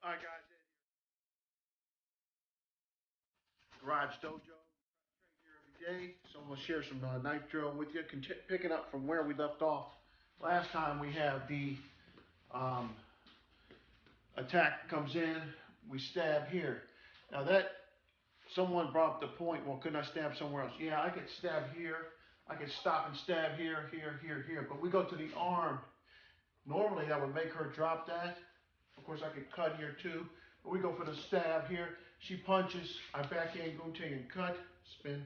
All right, guys. Garage Dojo. Here every day. So I'm going to share some knife drill with you. Picking up from where we left off. Last time we have the um, attack comes in. We stab here. Now that someone brought up the point, well, couldn't I stab somewhere else? Yeah, I could stab here. I could stop and stab here, here, here, here. But we go to the arm. Normally that would make her drop that. Of course, I could cut here too. But we go for the stab here. She punches. I backhand gunting and cut. Spin.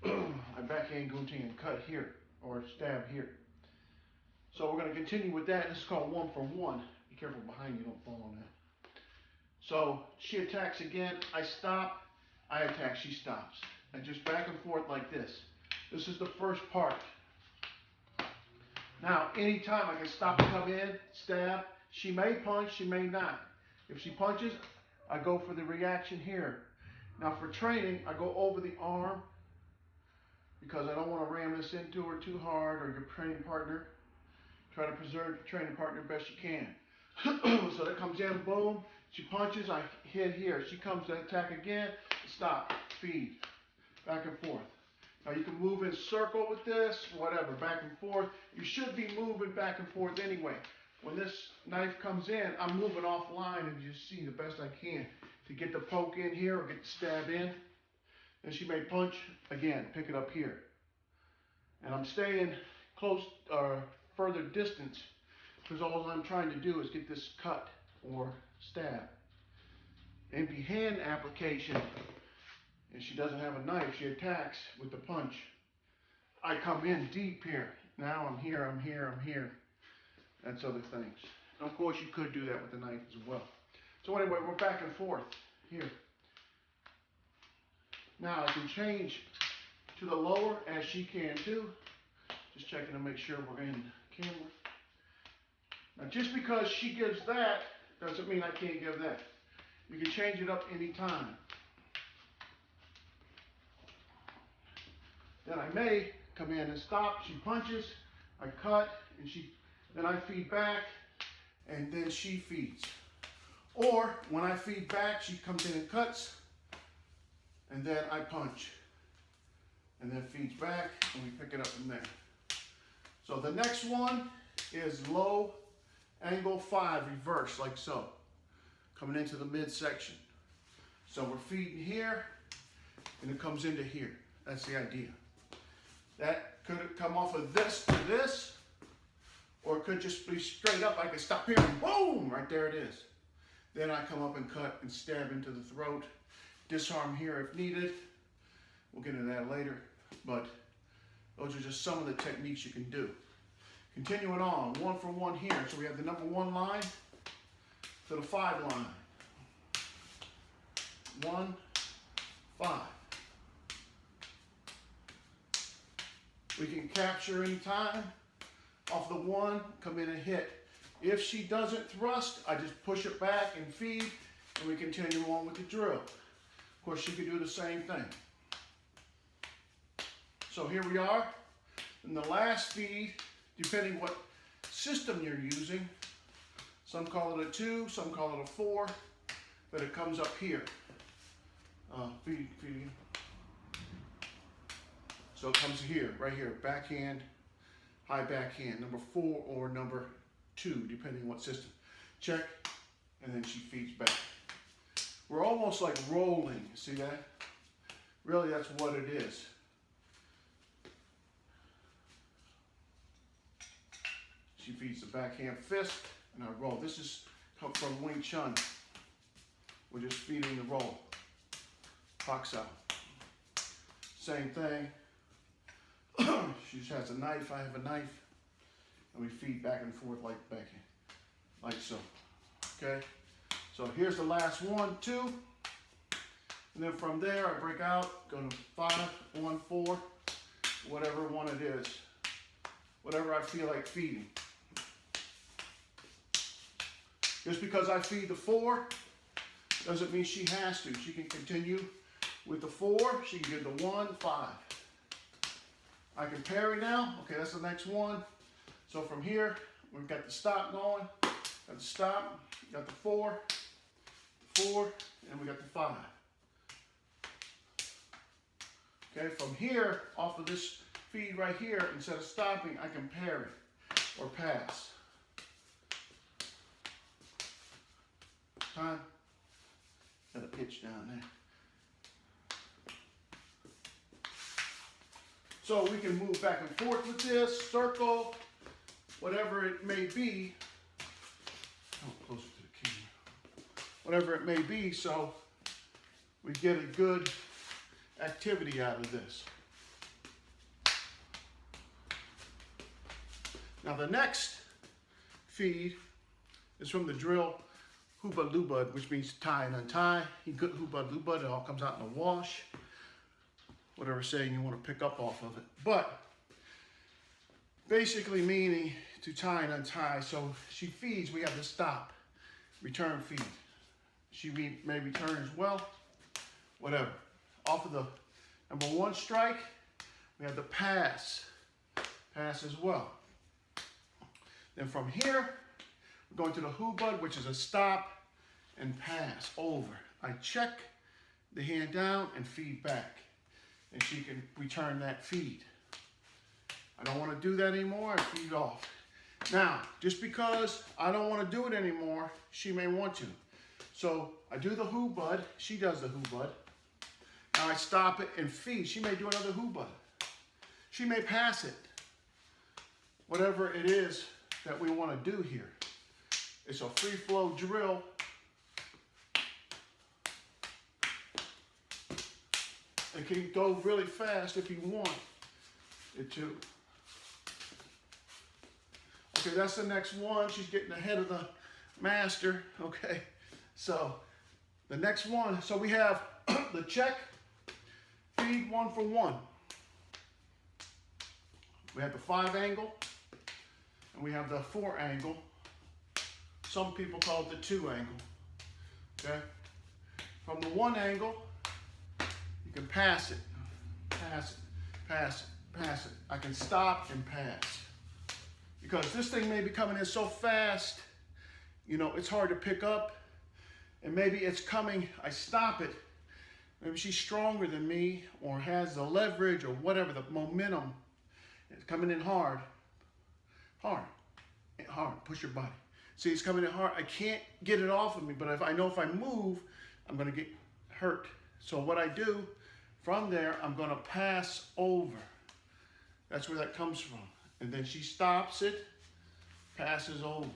I backhand gunting and cut here. Or stab here. So we're going to continue with that. This is called 1 for 1. Be careful behind you, don't fall on that. So she attacks again. I stop. I attack. She stops. And just back and forth like this. This is the first part. Now, anytime I can stop and come in, stab. She may punch, she may not. If she punches, I go for the reaction here. Now for training, I go over the arm because I don't want to ram this into her too hard or your training partner. Try to preserve your training partner best you can. So that comes in, boom. She punches, I hit here. She comes to attack again, stop, feed, back and forth. Now you can move in circle with this, whatever, back and forth. You should be moving back and forth anyway. When this knife comes in, I'm moving offline and you see the best I can to get the poke in here or get the stab in. And she may punch, again, pick it up here. And I'm staying close or further distance because all I'm trying to do is get this cut or stab. Empty hand application. And she doesn't have a knife, she attacks with the punch. I come in deep here. Now I'm here, I'm here, I'm here. That's other things. And of course you could do that with the knife as well. So anyway, we're back and forth here. Now I can change to the lower as she can too. Just checking to make sure we're in camera. Now just because she gives that doesn't mean I can't give that. You can change it up anytime. Then I may come in and stop. She punches, I cut, and then I feed back, and then she feeds. Or when I feed back, she comes in and cuts, and then I punch, and then feeds back, and we pick it up from there. So the next one is low angle 5 reverse, like so, coming into the midsection. So we're feeding here, and it comes into here. That's the idea. That could come off of this to this, or it could just be straight up. I could stop here and boom, right there it is. Then I come up and cut and stab into the throat. Disarm here if needed. We'll get into that later, but those are just some of the techniques you can do. Continuing on, 1 for 1 here. So we have the number 1 line to the 5 line. 1, 5. We can capture any time. Off the 1, come in and hit. If she doesn't thrust, I just push it back and feed, and we continue on with the drill. Of course, she could do the same thing. So here we are. In the last feed, depending what system you're using, some call it a 2, some call it a 4, but it comes up here. Feeding. So it comes here, right here, backhand, high backhand, number 4 or number 2, depending what system. Check, and then she feeds back. We're almost like rolling, see that? Really, that's what it is. She feeds the backhand fist, and I roll. This is come from Wing Chun. We're just feeding the roll. Box out. Same thing. She just has a knife, I have a knife, and we feed back and forth like backhand, like so. Okay? So here's the last 1, 2, and then from there I break out, go to 5, 1, 4, whatever one it is, whatever I feel like feeding. Just because I feed the 4 doesn't mean she has to. She can continue with the 4, she can give the 1, 5. I can parry now. Okay, that's the next one. So from here, we've got the stop going. Got the stop, got the 4, and we got the 5. Okay, from here, off of this feed right here, instead of stopping, I can parry or pass. Time. Got a pitch down there. So we can move back and forth with this, circle, whatever it may be. Oh, closer to the camera. Whatever it may be, so we get a good activity out of this. Now the next feed is from the drill Hubud, which means tie and untie. Hubud, it all comes out in the wash. Whatever saying you want to pick up off of it. But basically meaning to tie and untie. So she feeds, we have the stop, return feed. She may return as well, whatever. Off of the number 1 strike, we have the pass as well. Then from here, we're going to the Hubud, which is a stop and pass over. I check the hand down and feed back, and she can return that feed. I don't want to do that anymore, I feed off. Now, just because I don't want to do it anymore, she may want to. So I do the Hubud, she does the Hubud. Now I stop it and feed. She may do another Hubud. She may pass it. Whatever it is that we want to do here. It's a free flow drill. It can go really fast if you want it to. Okay, that's the next one. She's getting ahead of the master. Okay, so the next one. So we have the check, feed 1 for 1. We have the 5 angle, and we have the 4 angle. Some people call it the 2 angle. Okay, from the 1 angle, you can pass it, pass it, pass it, pass it. I can stop and pass. Because this thing may be coming in so fast, you know, it's hard to pick up. And maybe it's coming, I stop it. Maybe she's stronger than me or has the leverage or whatever, the momentum. It's coming in hard, push your body. See, it's coming in hard. I can't get it off of me, but if I know if I move, I'm gonna get hurt. So what I do, from there, I'm gonna pass over. That's where that comes from. And then she stops it, passes over,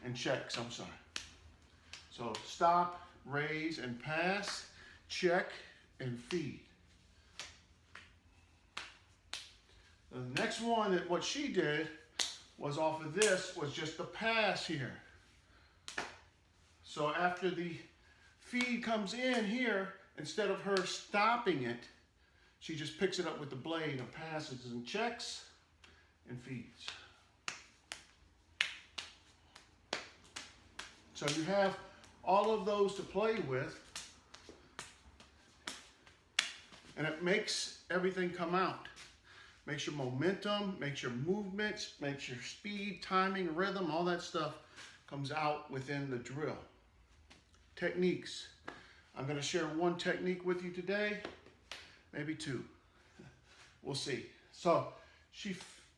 and checks, I'm sorry. So stop, raise, and pass, check, and feed. The next one, that what she did was off of this, was just the pass here. So after the feed comes in here, instead of her stopping it, she just picks it up with the blade and passes and checks and feeds. So you have all of those to play with, and it makes everything come out. Makes your momentum, makes your movements, makes your speed, timing, rhythm, all that stuff comes out within the drill. Techniques. I'm going to share 1 technique with you today, maybe 2. We'll see. So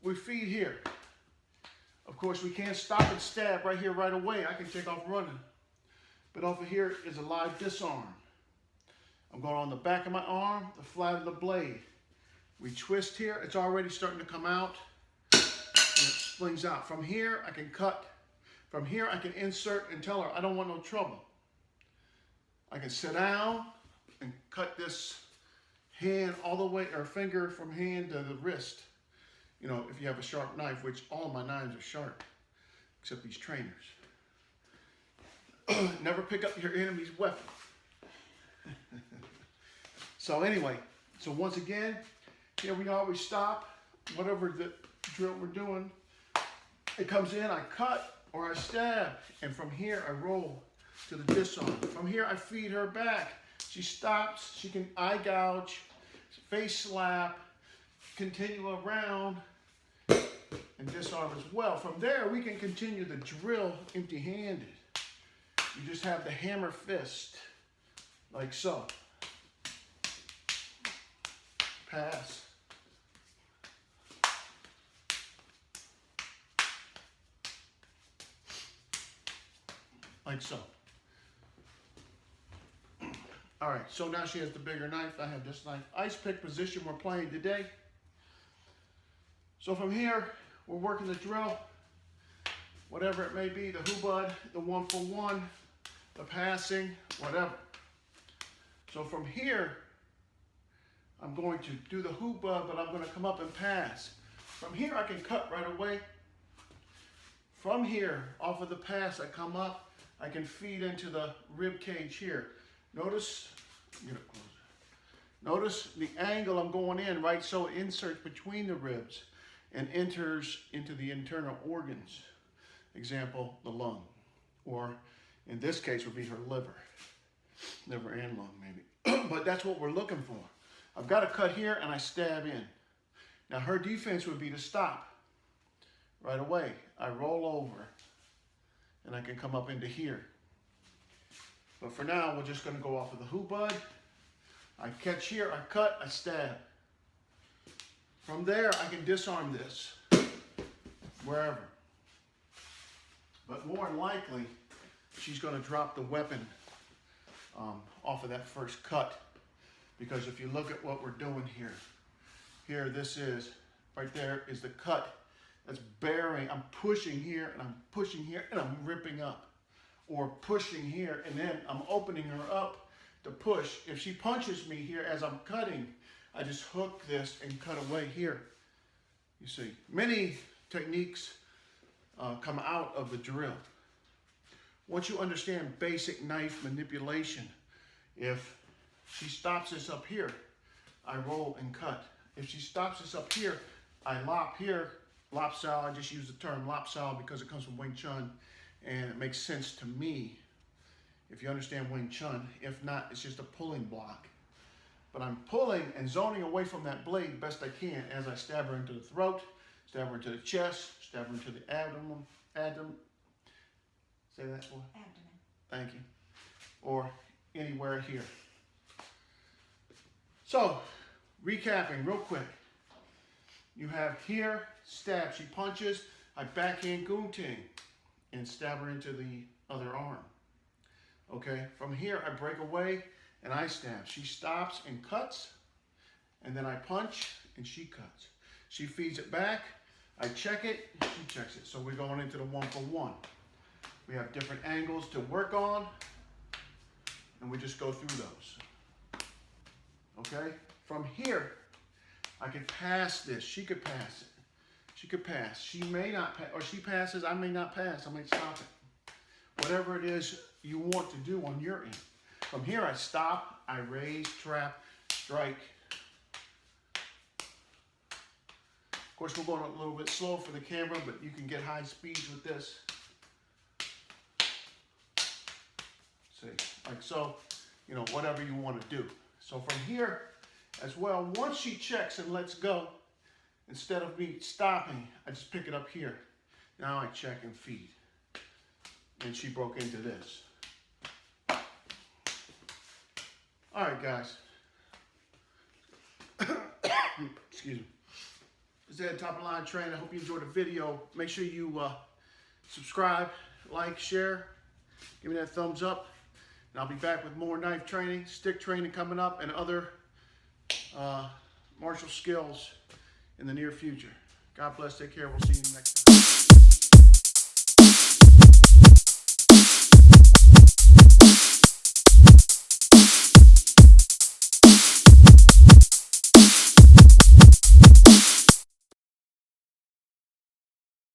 we feed here. Of course, we can't stop and stab right here right away. I can take off running. But over here is a live disarm. I'm going on the back of my arm, the flat of the blade. We twist here. It's already starting to come out. And it splings out. From here, I can cut. From here, I can insert and tell her, I don't want no trouble. I can sit down and cut this hand all the way, or finger from hand to the wrist. You know, if you have a sharp knife, which all of my knives are sharp, except these trainers. Never pick up your enemy's weapon. So anyway, so once again, here we always stop, whatever the drill we're doing. It comes in, I cut or I stab, and from here I roll to the disarm. From here I feed her back. She stops, she can eye gouge, face slap, continue around, and disarm as well. From there, we can continue the drill empty-handed. You just have the hammer fist, like so. Pass. Like so. All right, so now she has the bigger knife. I have this knife. Ice pick position we're playing today. So from here, we're working the drill, whatever it may be, the Hubud, the 1-for-1, the passing, whatever. So from here, I'm going to do the Hubud, but I'm going to come up and pass. From here, I can cut right away. From here, off of the pass, I come up, I can feed into the rib cage here. Notice, get it closer. Notice the angle I'm going in, right? So it inserts between the ribs and enters into the internal organs. Example, the lung, or in this case would be her liver and lung maybe. But that's what we're looking for. I've got to cut here and I stab in. Now her defense would be to stop right away. I roll over and I can come up into here. But for now, we're just going to go off of the Hubud. I catch here, I cut, I stab. From there, I can disarm this wherever. But more than likely, she's going to drop the weapon off of that first cut. Because if you look at what we're doing here, this is, right there is the cut that's bearing. I'm pushing here, and I'm pushing here, and I'm ripping up. Or pushing here, and then I'm opening her up to push. If she punches me here as I'm cutting, I just hook this and cut away here. You see, many techniques come out of the drill. Once you understand basic knife manipulation, if she stops this up here, I roll and cut. If she stops this up here, I lop here. Lop style, I just use the term lop style because it comes from Wing Chun. And it makes sense to me if you understand Wing Chun. If not, it's just a pulling block. But I'm pulling and zoning away from that blade best I can as I stab her into the throat, stab her into the chest, stab her into the abdomen. Say that for? Abdomen. Thank you. Or anywhere here. So, recapping real quick. You have here, stab. She punches. I backhand gunting and stab her into the other arm. Okay, from here I break away and I stab. She stops and cuts, and then I punch and she cuts. She feeds it back, I check it, she checks it. So we're going into the 1-for-1. We have different angles to work on, and we just go through those. Okay, from here I could pass this. She could pass it. She could pass. She may not pass, or she passes, I may not pass. I may stop it. Whatever it is you want to do on your end. From here, I stop, I raise, trap, strike. Of course, we're going a little bit slow for the camera, but you can get high speeds with this. See, like so, you know, whatever you want to do. So from here as well, once she checks and lets go, instead of me stopping, I just pick it up here. Now I check and feed. And she broke into this. All right, guys. Excuse me. This is Top of the Line Train. I hope you enjoyed the video. Make sure you subscribe, like, share. Give me that thumbs up. And I'll be back with more knife training, stick training coming up, and other martial skills in the near future. God bless. Take care. We'll see you next time.